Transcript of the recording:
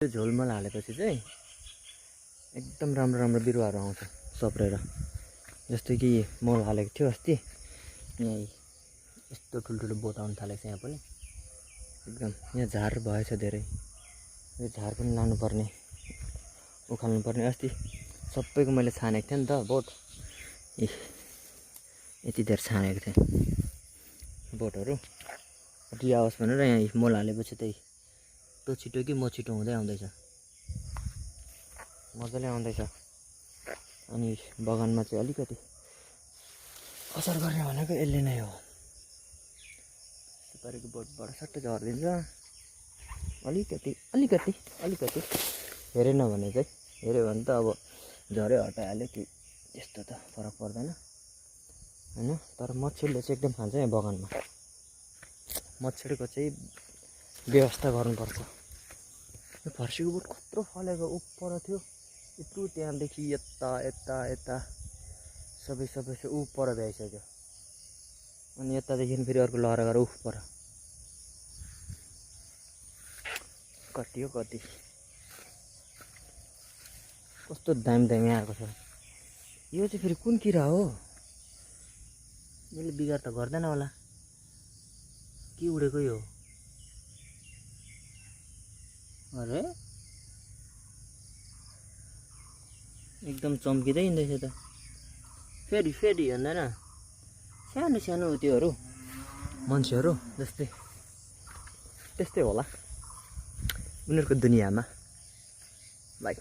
त्यो झोलमल हालेपछि चाहिँ एकदम राम्रो राम्रो बिरुवाहरू आउँछ सप्रेर। जस्तै कि मल हालेको थियो अस्ति, यहाँ यस्तो ठुल्ठुलो बोट आउनु थालेको छ। यहाँ पनि एकदम यहाँ झार भएछ धेरै। यो झार पनि लानुपर्ने, उखाल्नुपर्ने। अस्ति सबैको मैले छानेको थिएँ नि त बोट, यति धेरै छानेको थिएँ बोटहरू। रिया आओस् भनेर यहाँ मल हालेपछि त्यही तँ छिटो कि म छिटो हुँदै आउँदैछ, मजाले आउँदैछ। अनि बगानमा चाहिँ अलिकति असर गर्ने भनेको यसले नै हो। सुपारीको बोटबाट सट्टै झरिदिन्छ। अलिकति अलिकति अलिकति हेरेन भने चाहिँ, हेऱ्यो भने त अब झऱ्यो हटाइहाल्यो कि त्यस्तो त फरक पर्दैन होइन। तर मच्छरले चाहिँ एकदम खान्छ यहाँ बगानमा। मच्छरको चाहिँ व्यवस्था गर्नुपर्छ। यो फर्सीको बोट कत्रो फलेको उपर थियो, यत्रो त्यहाँदेखि यता यता यता सबै चाहिँ उपर भ्याइसक्यो। अनि यतादेखि फेरि अर्को लहरा गरेर उपर कति हो कति। कस्तो दामी दामी आएको छ। यो चाहिँ फेरि कुन किरा हो? यसले बिगार त गर्दैन होला, के उडेको यो? अरे एकदम चम्किँदै हिँड्दैछ त। फेरि फेरि भन्दैन, सानो सानो त्योहरू मान्छेहरू जस्तै त्यस्तै होला उनीहरूको दुनियाँमा भाइ।